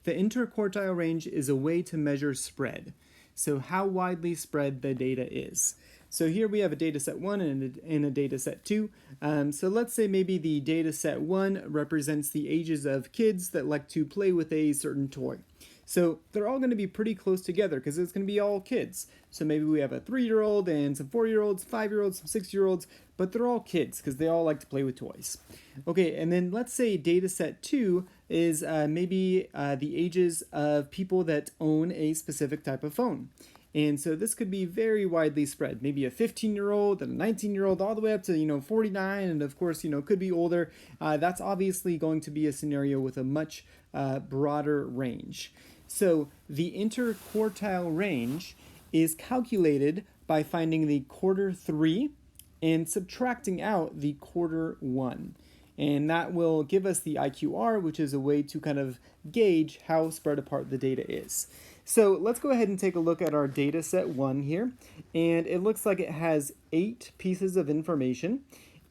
The interquartile range is a way to measure spread, so how widely spread the data is. So here we have a data set 1 and a data set 2. So let's say maybe the data set 1 represents the ages of kids that like to play with a certain toy. So they're all going to be pretty close together because it's going to be all kids. So maybe we have a 3-year-old and some 4-year-olds, 5-year-olds, some 6-year-olds, but they're all kids because they all like to play with toys. Okay, and then let's say data set 2 is maybe the ages of people that own a specific type of phone. And so this could be very widely spread, maybe a 15-year-old and a 19-year-old all the way up to, 49, and of course, could be older. That's obviously going to be a scenario with a much broader range. So the interquartile range is calculated by finding the quarter 3 and subtracting out the quarter 1. And that will give us the iQR, which is a way to kind of gauge how spread apart the data is. So let's go ahead and take a look at our data set 1 here. And it looks like it has 8 pieces of information.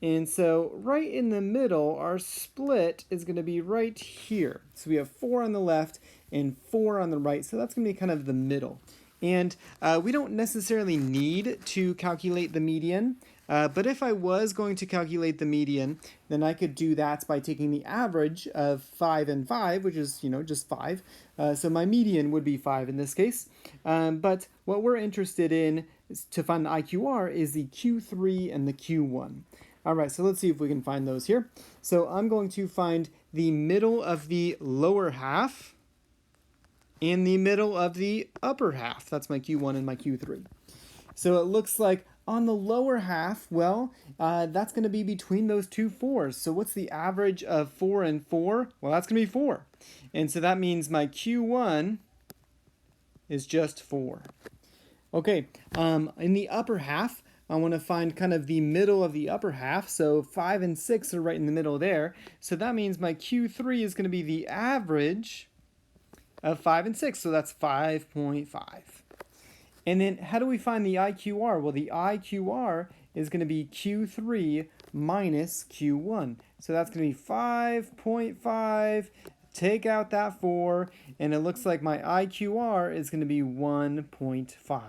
And so right in the middle, our split is going to be right here. So we have 4 on the left and 4 on the right. So that's going to be kind of the middle. And we don't necessarily need to calculate the median. But if I was going to calculate the median, then I could do that by taking the average of 5 and 5, which is, just 5. So my median would be 5 in this case. But what we're interested in to find the iQR is the Q3 and the Q1. All right, so let's see if we can find those here. So I'm going to find the middle of the lower half and the middle of the upper half. That's my Q1 and my Q3. So it looks like on the lower half, well, that's going to be between those two 4s. So what's the average of 4 and 4? Well, that's going to be 4. And so that means my Q1 is just 4. Okay, in the upper half, I want to find kind of the middle of the upper half. So 5 and 6 are right in the middle there. So that means my Q3 is going to be the average of 5 and 6. So that's 5.5. And then how do we find the iQR? Well, the iQR is going to be Q3 minus Q1. So that's going to be 5.5. Take out that 4, and it looks like my iQR is going to be 1.5.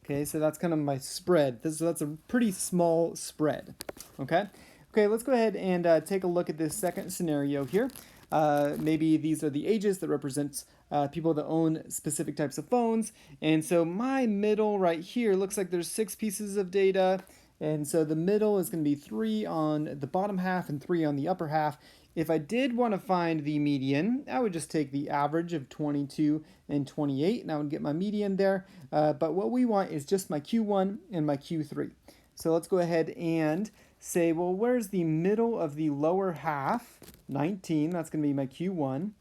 Okay, so that's kind of my spread. That's a pretty small spread. Okay, let's go ahead and take a look at this second scenario here. Maybe these are the ages that represent people that own specific types of phones. And so my middle right here looks like there's 6 pieces of data. And so the middle is going to be 3 on the bottom half and 3 on the upper half. If I did want to find the median, I would just take the average of 22 and 28, and I would get my median there. But what we want is just my Q1 and my Q3. So let's go ahead and say, well, where's the middle of the lower half? 19, that's going to be my Q1.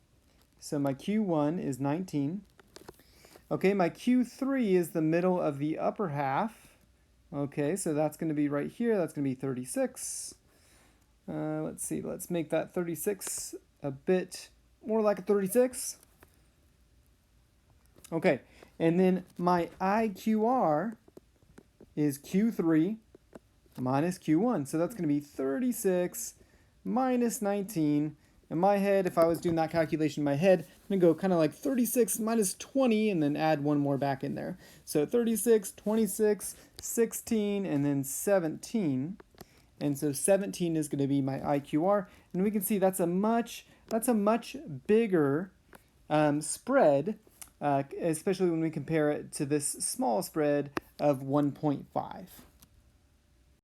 So my Q1 is 19. Okay, my Q3 is the middle of the upper half. Okay, so that's going to be right here. That's going to be 36. Let's see, let's make that 36 a bit more like a 36. Okay, and then my iQR is Q3 minus Q1. So that's going to be 36 minus 19. In my head, if I was doing that calculation in my head, I'm going to go kind of like 36 minus 20 and then add one more back in there. So 36, 26, 16, and then 17. And so 17 is going to be my iQR. And we can see that's a much bigger spread, especially when we compare it to this small spread of 1.5.